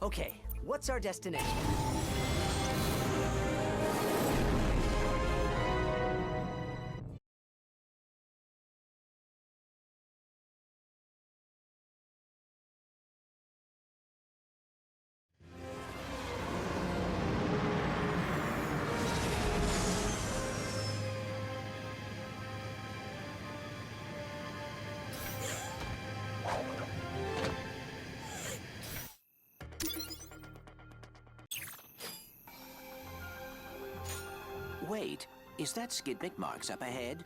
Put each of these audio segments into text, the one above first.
Okay, what's our destination? Wait, is that Skid McMarks up ahead?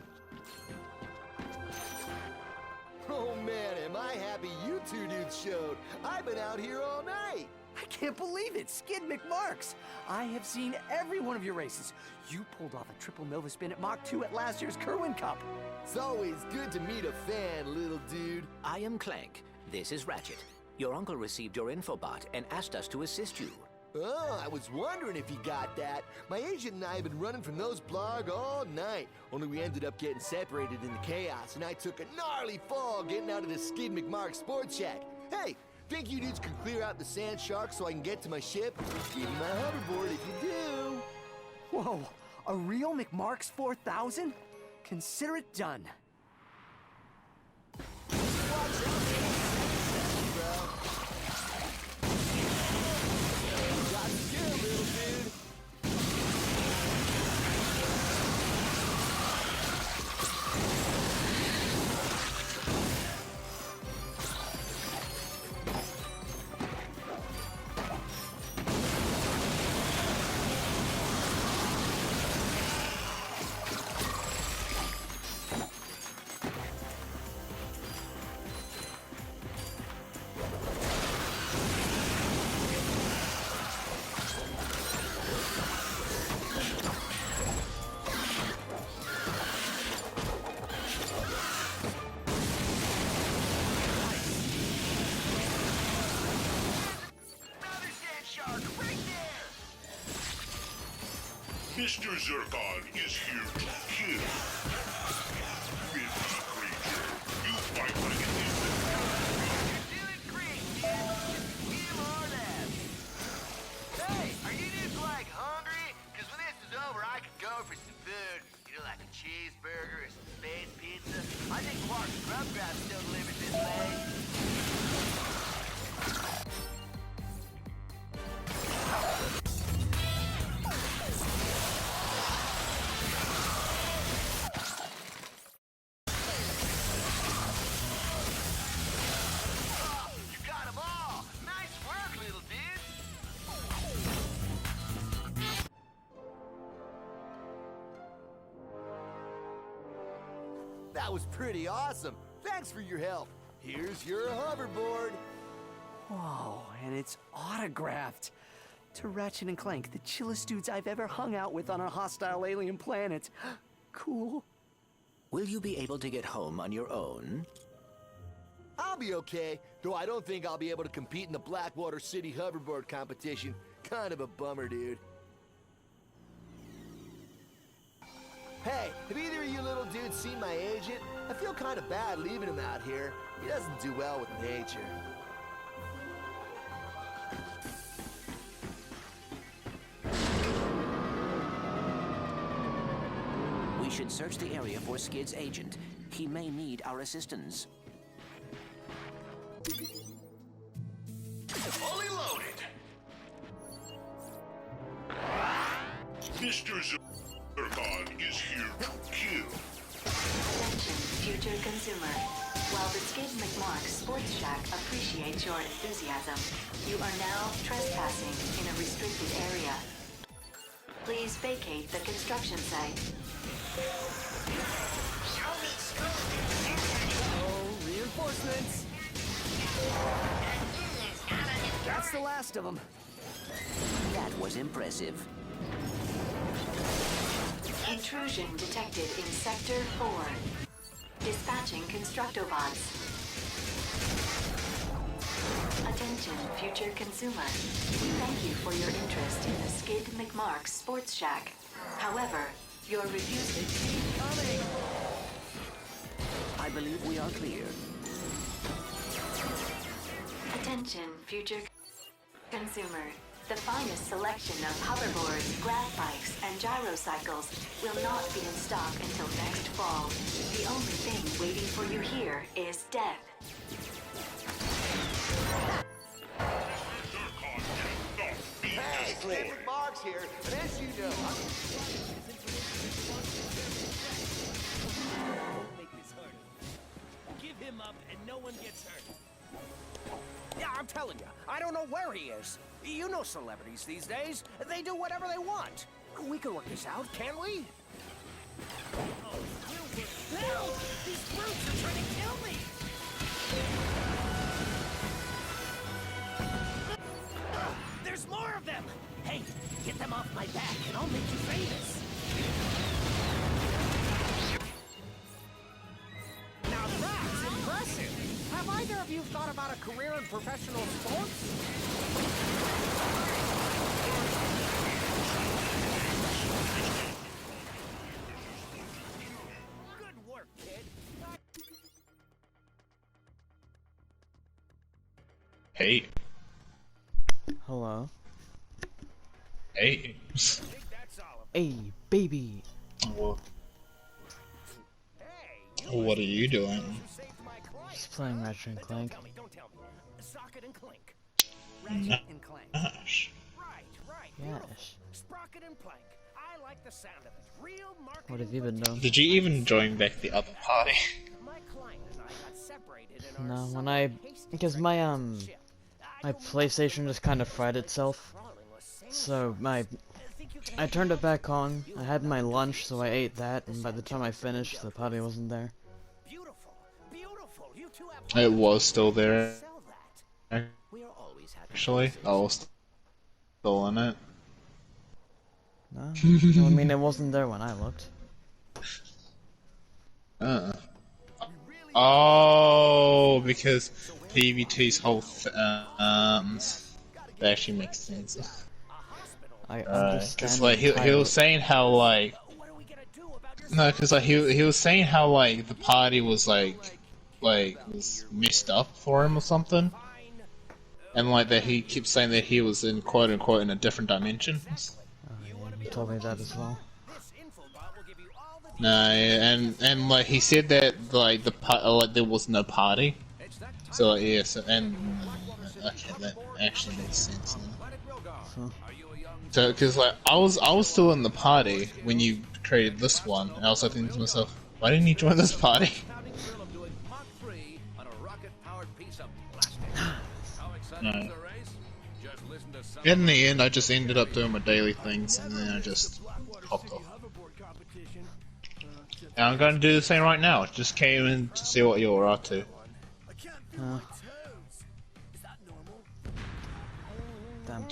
Oh man, am I happy you two dudes showed. I've been out here all night. I can't believe it, Skid McMarks! I have seen every one of your races. You pulled off a triple Nova spin at Mach 2 at last year's Kerwin Cup. It's always good to meet a fan, little dude. I am Clank. This is Ratchet. Your uncle received your infobot and asked us to assist you. Oh, I was wondering if you got that. My agent and I have been running from those blarg all night. Only we ended up getting separated in the chaos, and I took a gnarly fall getting out of the Skid McMark Sports Shack. Hey, think you dudes can clear out the sand shark so I can get to my ship? Give me my hoverboard if you do. Whoa, a real McMarks 4000? Consider it done. Watch out, bro. Got skill, little dude. Mr. Zircon is here to kill. Busy creature, you fight like an infant. You're doing great, dude. Kill or less. Hey, are you dudes like hungry? Because when this is over, I could go for some food. You know, like a cheeseburger or some space pizza. I think Quark's Grub Grab still delivers this way. You got 'em all. Nice work, little dude. That was pretty awesome. Thanks for your help. Here's your hoverboard. Whoa, and it's autographed. To Ratchet and Clank, the chillest dudes I've ever hung out with on a hostile alien planet. Cool. Will you be able to get home on your own? I'll be okay, though I don't think I'll be able to compete in the Blackwater City hoverboard competition. Kind of a bummer, dude. Hey, have either of you little dudes seen my agent? I feel kind of bad leaving him out here. He doesn't do well with nature. We should search the area for Skid's agent. He may need our assistance. Fully loaded. Mr. Zircon is here to kill. Attention, future consumer. While the Skid McMark Sports Shack appreciates your enthusiasm, you are now trespassing in a restricted area. Please vacate the construction site. Oh, reinforcements. That's the last of them. That was impressive. Intrusion detected in Sector 4. Dispatching Constructobots. Attention, future consumer. We thank you for your interest in the Skid McMark Sports Shack. However, your refusal... I believe we are clear. Attention, future... Consumer, the finest selection of hoverboards, grab bikes, and gyrocycles will not be in stock until next fall. The only thing waiting for you here is death. Hey, Clank Marks here, and as you know, Give him up and no one gets hurt. Yeah, I'm telling you, I don't know where he is. You know celebrities these days. They do whatever they want. We can work this out, can't we? Oh, help! These brutes are trying to kill me! There's more of them! Hey, get them off my back and I'll make you famous. Now that's impressive! Have either of you thought about a career in professional sports? Good work, kid. Hey. Hello. Hey. I think that's all of Hey, baby. Well, Hey, what are you doing? you saved my client. Just playing Ratchet and Clank. Don't tell me. Socket and Clink. Ratchet and Clank. Gosh. Right. Yes. Sprocket and Plank. I like the sound of it. Real marketing. What have you been doing? Did you even join back the other party? My client and I got separated in our No, when somewhat I, hasty because my relationship. I my don't know PlayStation just kind of fried itself. crawling was sane. So I think you can I turned it back on. I had my lunch, so I ate that, and by the time I finished, the party wasn't there. Beautiful. You two have It was still there, sell that. We are always happy. actually. I was still in it. No, I mean it wasn't there when I looked. Oh, because PVT's whole that actually makes sense. I Because understand. like he was saying how like What are we gonna do about this? no, because like he was saying how like the party was like was messed up for him or something, and like that he keeps saying that he was in quote unquote in a different dimension. You told me that as well. This infobot will give you all the No, and like he said that like like there was no party. So like, yeah, so and okay, that actually makes sense now. So because like I was still in the party when you created this one, and I was like thinking to myself, why didn't you join this party? pounding thrill of doing Mach 3 on a rocket-powered piece of plastic. How excited No. is the race? Just listen to some In the end, I just ended up doing my daily things, and then I just hopped off. And I'm going to do the same right now. Just came in to see what you're up to. Damn.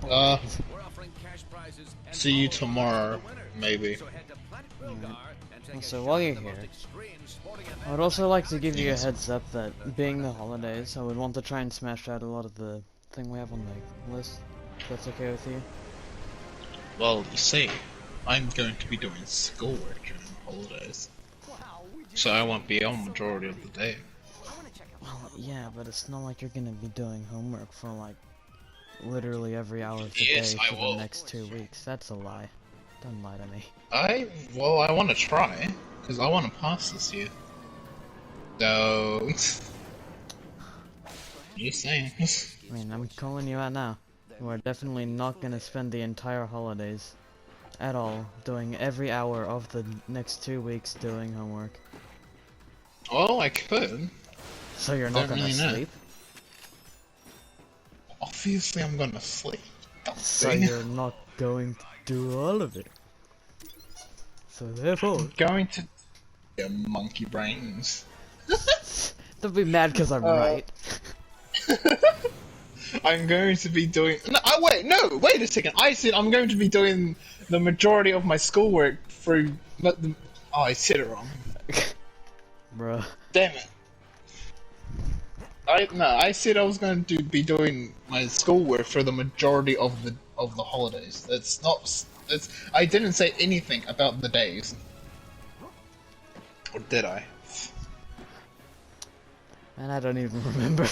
Uh, We're offering cash prizes and see you follow tomorrow, the winners. maybe. So head to Planet Rogar and take So a while shot you're at the most here, extreme sporting I event. would also like to give you a heads up that being the holidays, I would want to try and smash out a lot of the thing we have on the list. If that's okay with you. Well, you see, I'm going to be doing schoolwork during the holidays, so I won't be on majority of the day. Well, yeah, but it's not like you're gonna be doing homework for like literally every hour of the Yes, day I for will. the next 2 weeks. That's a lie. Don't lie to me. I want to try, because I want to pass this year. So, you saying? I mean, I'm calling you out now. You are definitely not gonna spend the entire holidays at all doing every hour of the next 2 weeks doing homework. Well, I could. So you're not Don't gonna really know. sleep? Obviously, I'm gonna sleep. So you're not going to do all of it. So therefore, Going to yeah, monkey brains. don't be mad because I'm right. I'm going to be doing. No, wait a second. I said I'm going to be doing the majority of my schoolwork through. But the, oh, I said it wrong. Bruh. Damn it. I said I was going to be doing my schoolwork for the majority of the holidays. That's not. I didn't say anything about the days. Or did I? And I don't even remember.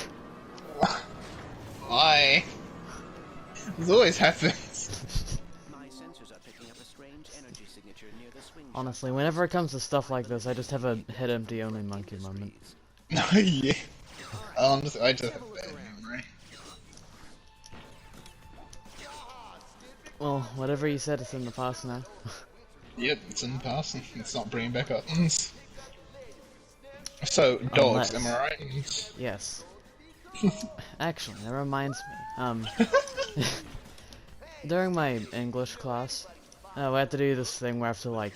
Why? This always happens. My sensors are picking up a strange energy signature near the swing. Honestly, whenever it comes to stuff like this, I just have a head empty only monkey moment. Yeah. I just have a bad memory. Well, whatever you said, it's in the past now. Yep, it's in the past. It's not bringing back up. So, dogs, Unless- am I right? Yes. Actually, that reminds me. During my English class, we had to do this thing where I have to like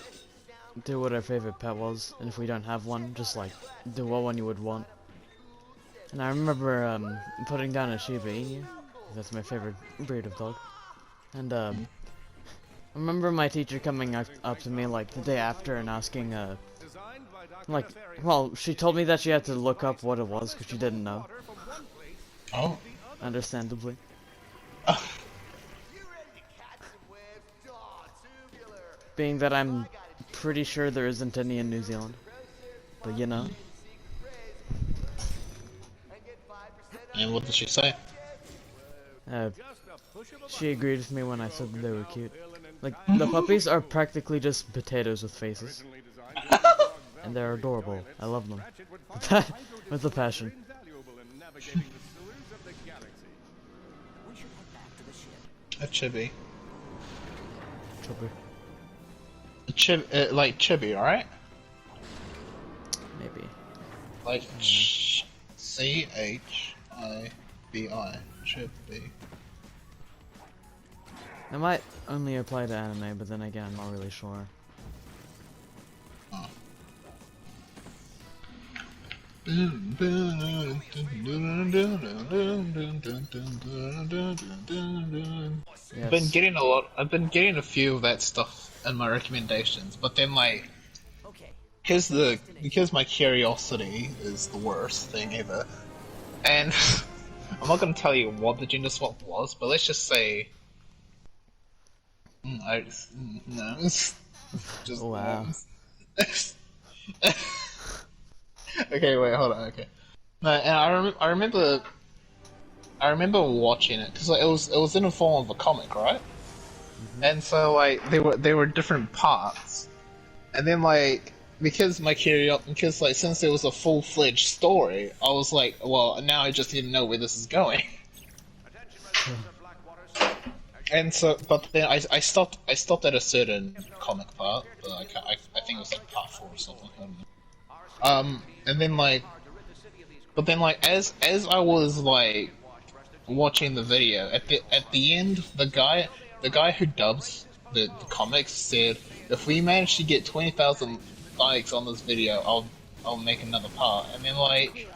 do what our favorite pet was, and if we don't have one, just like do what one you would want. And I remember putting down a Shiba Inu. That's my favorite breed of dog. And I remember my teacher coming up to me like the day after and asking like, well, she told me that she had to look up what it was because she didn't know. Oh. Understandably. Being that I'm pretty sure there isn't any in New Zealand. But you know. And what did she say? She agreed with me when I said that they were cute. Like, the puppies are practically just potatoes with faces. And they're adorable. I love them. With a passion. A chibi. Chubby. Like chibi, right? Maybe. Like C-H-I-B-I. Chibi. It might only apply to anime, but then again, I'm not really sure. I've been getting a lot. I've been getting a few of that stuff in my recommendations, but then like, because my curiosity is the worst thing ever, and I'm not gonna tell you what the gender swap was, but let's just say, no, just Wow. Okay, wait, hold on. Okay, no, and I remember watching it because like, it was in the form of a comic, right? And so like they were different parts, and then like because like since it was a full-fledged story, I was like, well, now I just need to know where this is going. And so, but then I stopped at a certain comic part, but I think it was like part 4 or something. I don't know. And then like, but then like as I was like watching the video at the end, the guy who dubs the comics said, if we manage to get 20,000 likes on this video, I'll make another part. And then like,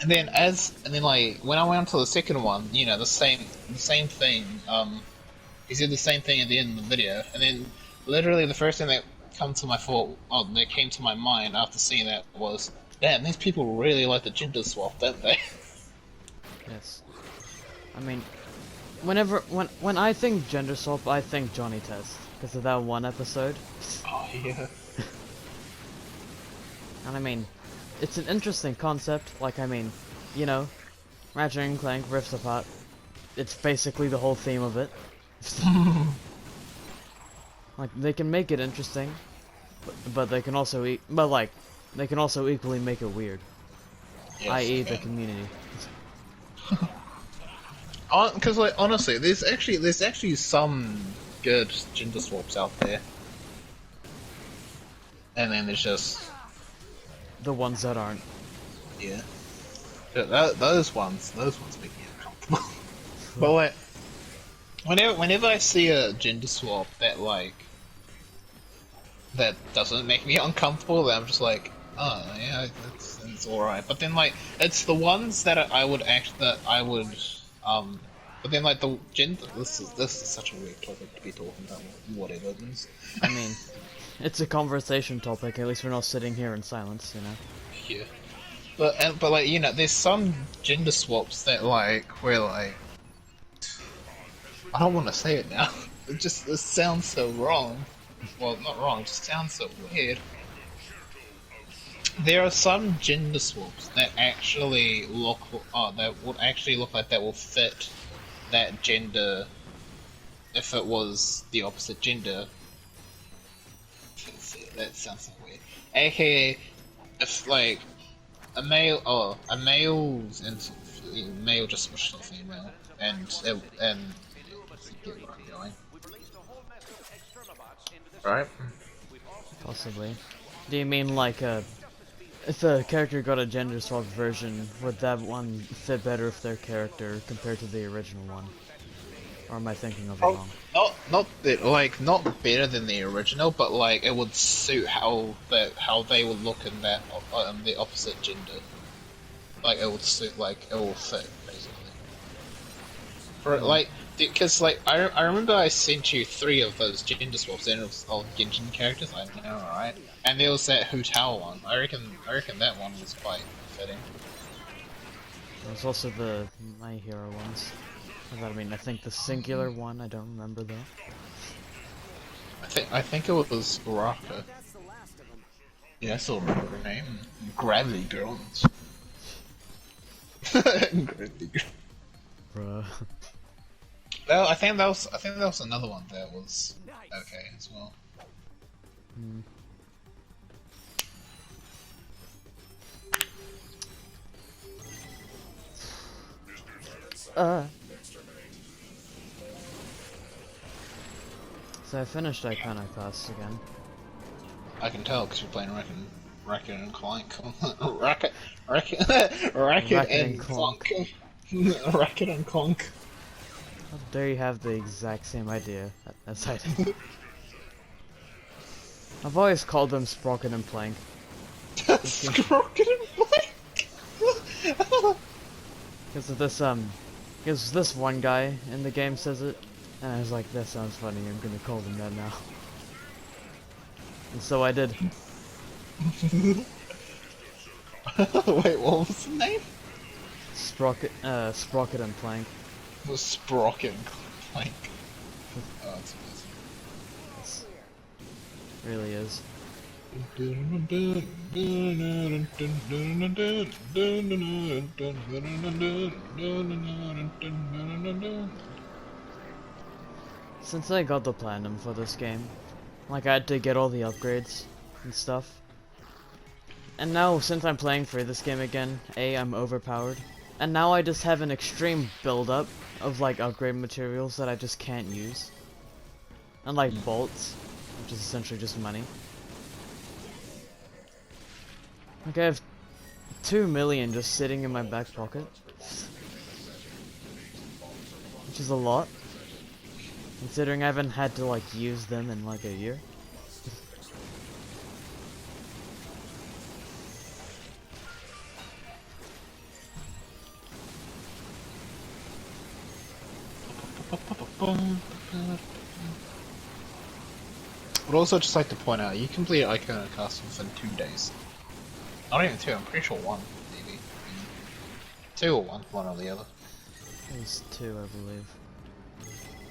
and then like when I went on to the second one, you know, the same thing. He said the same thing at the end of the video, and then literally the first thing that came to my mind after seeing that was, damn, these people really like the gender swap, don't they? Yes. I mean, when I think gender swap, I think Johnny Test because of that one episode. Oh yeah. And I mean, it's an interesting concept. Like, I mean, you know, Ratchet and Clank rips apart. It's basically the whole theme of it. Like, they can make it interesting, but they can also they can also equally make it weird. Yes, i.e. the community. Because like honestly, there's actually some good gender swaps out there, and then there's just The ones that aren't. yeah, those ones make me uncomfortable. But like, whenever I see a gender swap that doesn't make me uncomfortable, then I'm just like, oh yeah, it's alright. But then like, it's the ones that but then like the gender, this is such a weird topic to be talking about, whatever it is. I mean, it's a conversation topic. At least we're not sitting here in silence, you know. Yeah. But like, you know, there's some gender swaps that like where like, I don't want to say it now. It sounds so wrong. Well, not wrong. It just sounds so weird. There are some gender swaps that actually look that would actually look like that will fit that gender, if it was the opposite gender, that sounds so weird. AKA, if like a male's and male just switched to female, and you get where I'm going, right? Possibly. Do you mean like if a character got a gender swapped version, would that one fit better with their character compared to the original one? Or am I thinking of it wrong? Not better than the original, but like it would suit how they would look in that the opposite gender. Like it would suit, like it will fit basically. For like, because like I remember I sent you 3 of those gender swaps and it was all Genshin characters. I know, right? And there was that Hu Tao one. I reckon that one was quite fitting. There's also the My Hero ones. I think the singular one, I don't remember though. I think it was Baraka. Yeah, I still remember her name. Gravity Girl. Gravity Girl. Bruh. Well, I think that was another one that was okay as well. So I finished Iconic Pass again. I can tell because you're playing Ratchet and Clank. Ratchet and Clank. Ratchet and Clank. How dare you have the exact same idea as I did. I've always called them Sprocket and Plank. Sprocket and Plank! Because this one guy in the game says it, and I was like, that sounds funny, I'm gonna call them that now. And so I did. Wait, what was the name? Sprocket and Plank. The Sprocket and Clank. Oh, that's Yes. Really is. Since I got the platinum for this game, like I had to get all the upgrades and stuff. And now, since I'm playing through this game again, I'm overpowered. And now I just have an extreme build-up of like upgrade materials that I just can't use. And like bolts, which is essentially just money. Like I have 2 million just sitting in my back pocket. Which is a lot. Considering I haven't had to like use them in like a year. Would also just like to point out, you complete Iconic Castle within 2 days. Not even 2, I'm pretty sure 1, maybe. 2 or 1, one or the other. It was 2, I believe.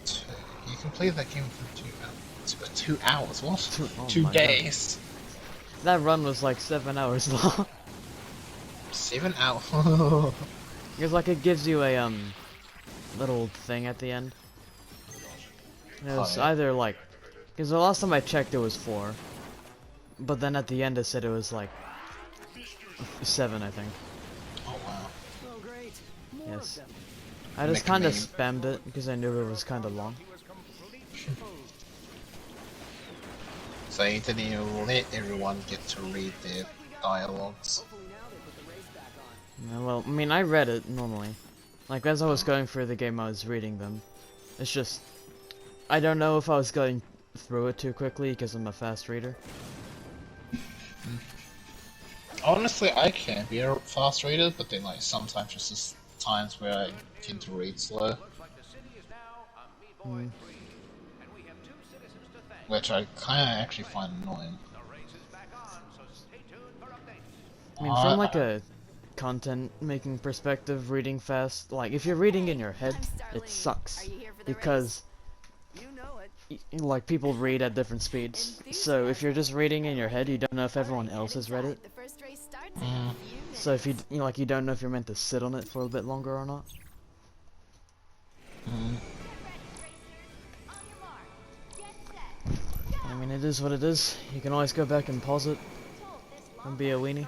2. You completed that game within 2 hours. 2 hours? What? Oh 2 my days. God. That run was like 7 hours long. 7 hours. Because like it gives you a little thing at the end. And it was either like, because the last time I checked it was 4, but then at the end it said it was like 7, I think. Oh wow. Oh, great. Yes. I just kind of spammed it because I knew it was kind of long. So you didn't even let everyone get to read their dialogues. Yeah, well, I mean, I read it normally. Like, as I was going through the game, I was reading them. It's just, I don't know if I was going through it too quickly because I'm a fast reader. Honestly, I can be a fast reader, but then like sometimes it's just times where I tend to read slow. Which I kinda actually find annoying. I mean, from like a content making perspective, reading fast, like if you're reading in your head, it sucks. Because like people read at different speeds. So if you're just reading in your head, you don't know if everyone else has read it. So if you don't know if you're meant to sit on it for a bit longer or not. I mean, it is what it is. You can always go back and pause it and be a weenie.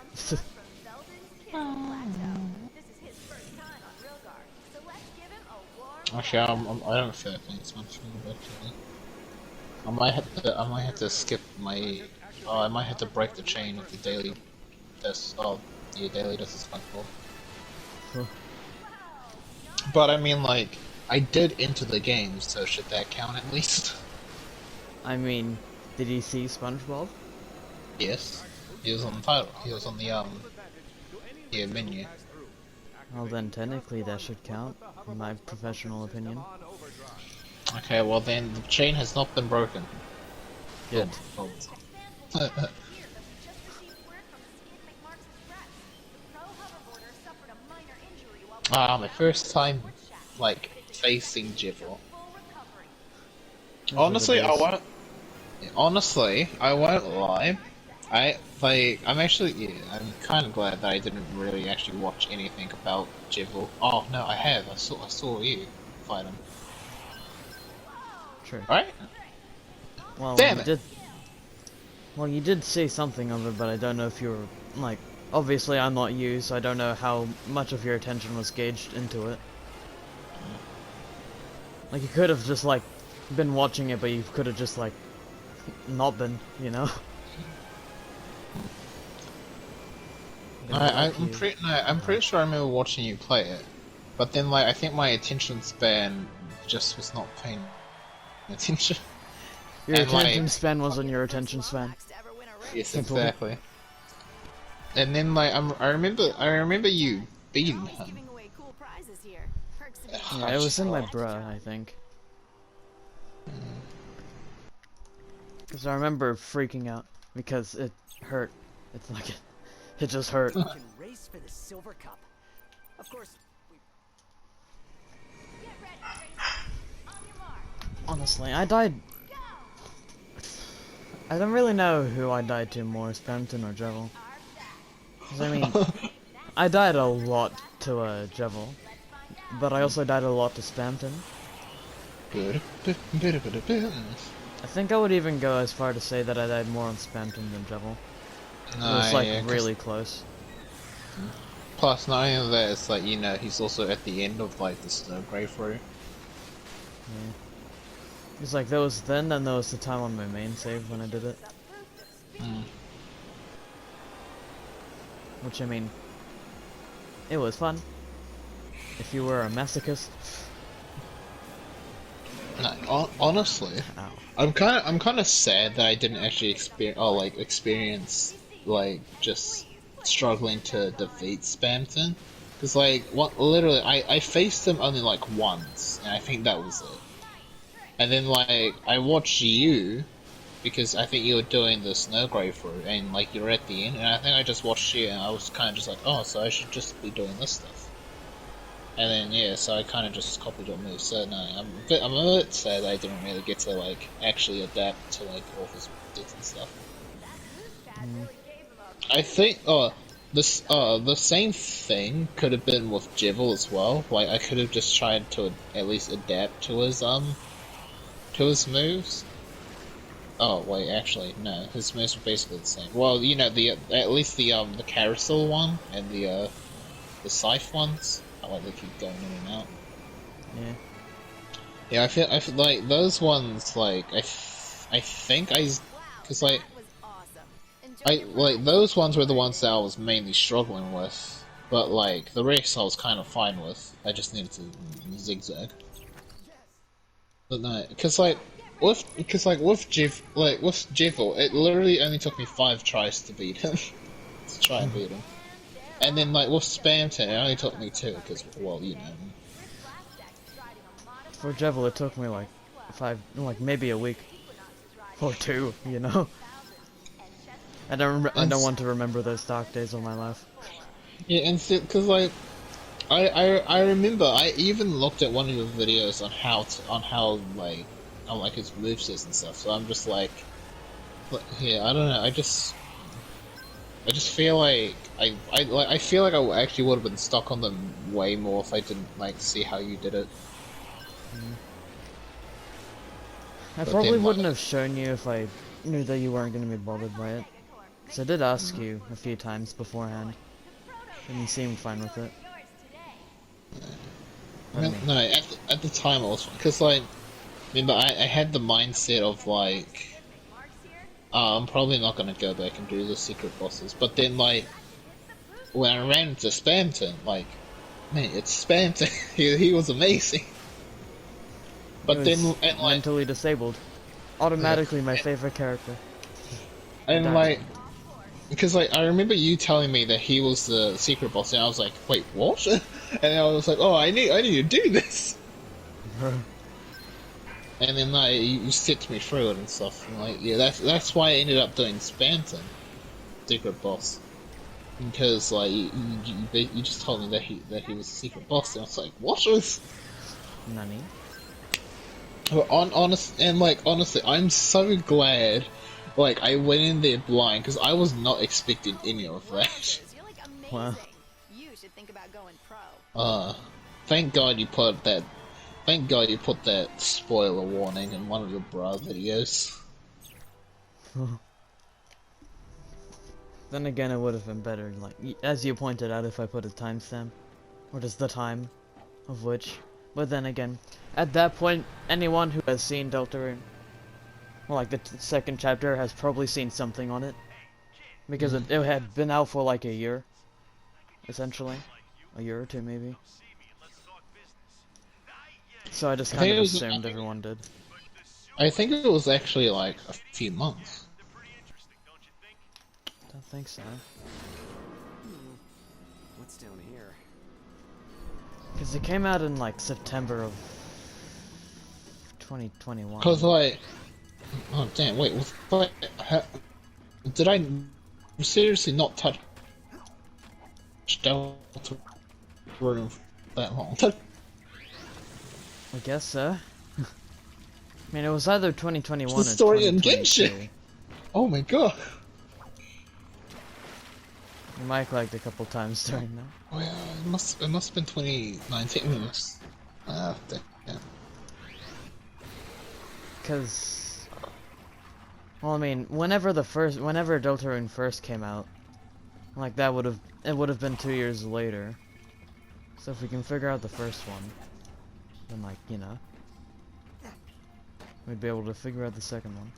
Actually, I don't feel like it's much actually. I might have to skip my. Oh, I might have to break the chain of the daily deaths. Oh, the daily deaths is SpongeBob. Huh. But I mean, like, I did enter the game, so should that count at least? I mean, did you see SpongeBob? Yes, he was on the title. He was on the menu. Well then, technically that should count, in my professional opinion. Okay, well then the chain has not been broken. Good. My first time, like, facing Jiffle. Honestly, I won't. Honestly, I won't lie. I'm kind of glad that I didn't really actually watch anything about Jiffle. Oh no, I have. I saw you fight him. True. Right? Well, Damn you it. did. Well, you did say something of it, but I don't know if you were like. Obviously, I'm not you, so I don't know how much of your attention was gauged into it. Like, you could have just like been watching it, but you could have just like not been, you know. I'm pretty sure I remember watching you play it, but then like I think my attention span just was not paying attention. Your And, attention like, span wasn't your attention span. Yes, Simple. exactly. And then like I remember you beating him. Yeah, it was in my bruh, I think. Because I remember freaking out because it hurt. It's like it just hurt. We can race for the silver cup. Of course, Honestly, I died. I don't really know who I died to more, Spampton or Jevil. 'Cause I mean, I died a lot to Jevil, but I also died a lot to Spampton. I think I would even go as far to say that I died more on Spampton than Jevil. It was like really close. Plus, not only that, it's like, you know, he's also at the end of like the snow grave route. Yeah. It's like there was then, and there was the time on my main save when I did it. Which, I mean, it was fun. If you were a masochist. No, honestly, Ow. I'm kind of sad that I didn't actually experience like just struggling to defeat Spampton, because like literally I faced him only like once, and I think that was it. And then like I watched you, because I think you were doing the snow grave route, and like you're at the end, and I think I just watched you, and I was kind of just like, oh, so I should just be doing this stuff. And then yeah, so I kind of just copied your moves. So no, I'm a bit sad that I didn't really get to like actually adapt to like all his bits and stuff. I think the same thing could have been with Jevil as well. Like I could have just tried to at least adapt to his moves. Oh wait, actually no, his moves were basically the same. Well, you know, at least the carousel one and the scythe ones. I like they keep going in and out. Yeah. Yeah, I feel like those ones, like I think cause like those ones were the ones that I was mainly struggling with, but like the rest I was kind of fine with. I just needed to zigzag. But no, cause with Jevil, it literally only took me 5 tries to beat him. To try and beat him. And then like with Spampton, it only took me 2, because, well, you know. For Jevil, it took me like 5, like maybe a week. Or 2, you know? I don't want to remember those dark days of my life. Yeah, and because like, I remember I even looked at one of your videos on how like his movesets and stuff. So I'm just like, yeah, I don't know. I just feel like I feel like I actually would have been stuck on them way more if I didn't like see how you did it. I But probably then, wouldn't have shown you if I knew that you weren't going to be bothered by it. So I did ask you a few times beforehand, and you seemed fine with it. I mean, no, at the time I was, because like, remember I had the mindset of like, I'm probably not gonna go back and do the secret bosses, but then like, when I ran into Spamton, like, man, it's Spamton, he was amazing. But He then, was and, like, mentally disabled. Automatically my favorite character. and Died. like, because like, I remember you telling me that he was the secret boss, and I was like, wait, what? And I was like, oh, I need to do this. And then like you set me through it and stuff. And, like, yeah, that's why I ended up doing Spamton, secret boss, because like you just told me that he was a secret boss, and I was like, what was? Nani? But honestly, I'm so glad. Like I went in there blind because I was not expecting any of that. You're like amazing. Wow. You should think about going pro. Thank God you put that. Thank God you put that spoiler warning in one of your bra videos. Then again, it would have been better, like, as you pointed out, if I put a timestamp. Or just the time of which. But then again, at that point, anyone who has seen Deltarune, well, like the second chapter, has probably seen something on it. Because it had been out for like a year. Essentially. A year or two, maybe. So I just kind of assumed everyone did. I think it was actually like a few months. Don't think so. What's down here? Because it came out in like September of 2021. Cause like, oh damn, wait, did I seriously not touch Delta Room that long? I guess so. I mean, it was either 2021 The or story in 2022. Genshin. Oh my god. You mic lagged a couple times during that. Oh yeah, it must have been 2019. Damn. Cause, well, I mean, whenever Deltarune first came out, like it would have been 2 years later. So if we can figure out the first one, then like, you know, we'd be able to figure out the second one.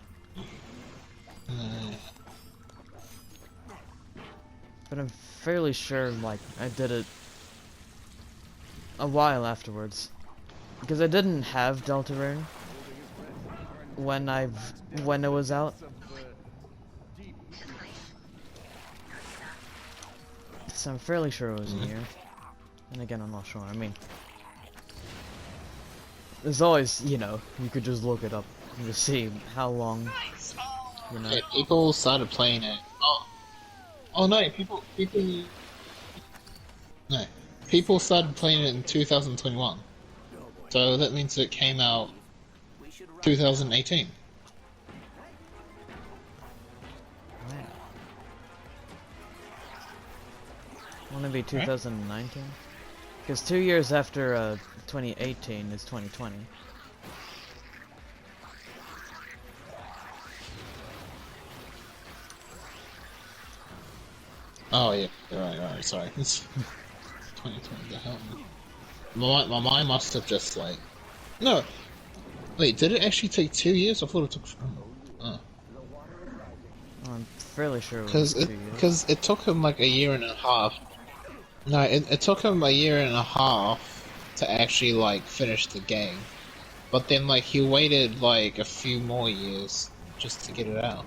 But I'm fairly sure, like, I did it a while afterwards. Because I didn't have Deltarune when it was out. So I'm fairly sure it was a year. And again, I'm not sure. I mean, there's always, you know, you could just look it up and just see how long, you know. Yeah, people started playing it. Oh no, people started playing it in 2021. So that means it came out 2018. Wanna be 2019? Because 2 years after 2018 is 2020. Oh yeah, right, sorry. It's 2020, the hell. My mind must have just like... No! Wait, did it actually take 2 years? I thought it took... Oh. I'm fairly sure it was 2 years. Because it took him like a year and a half. No, it took him a year and a half to actually like finish the game. But then like he waited like a few more years just to get it out.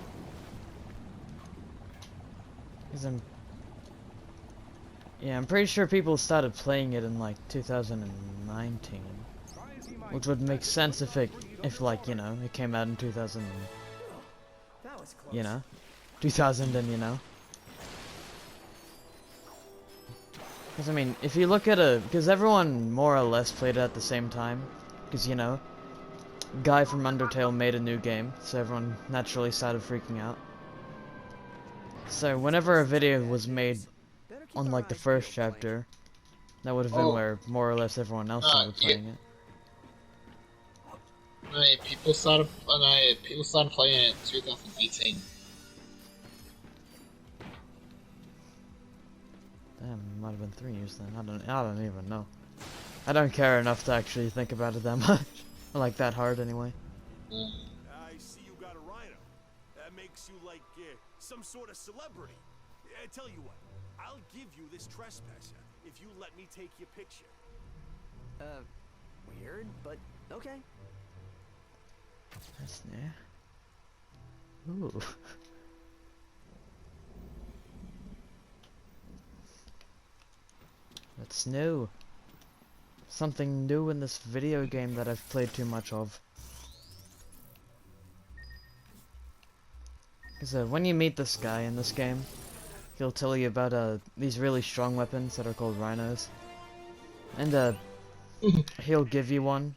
I'm pretty sure people started playing it in like 2019, which would make sense if like, you know, it came out in 2000, you know, 2000 and, you know. Because I mean, if you look at because everyone more or less played it at the same time, because, you know, guy from Undertale made a new game, so everyone naturally started freaking out. So whenever a video was made on like the first chapter, that would have been where more or less everyone else started playing it. People started playing it in 2018. Damn, it might have been 3 years then. I don't even know. I don't care enough to actually think about it that much. Like that hard anyway. I see you got a rhino. That makes you like some sort of celebrity. I tell you what, I'll give you this trespasser if you let me take your picture. Weird, but okay. That's new. Ooh. That's new. Something new in this video game that I've played too much of. So when you meet this guy in this game, he'll tell you about these really strong weapons that are called rhinos. And he'll give you one.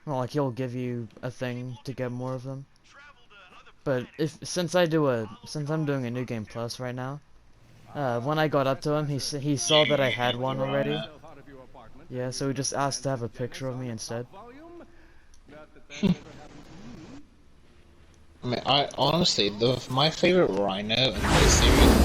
Well, like he'll give you a thing to get more of them. But since I'm doing a new game plus right now, when I got up to him, he saw that I had one already. Yeah, so he just asked to have a picture of me instead. I mean, my favorite rhino in this series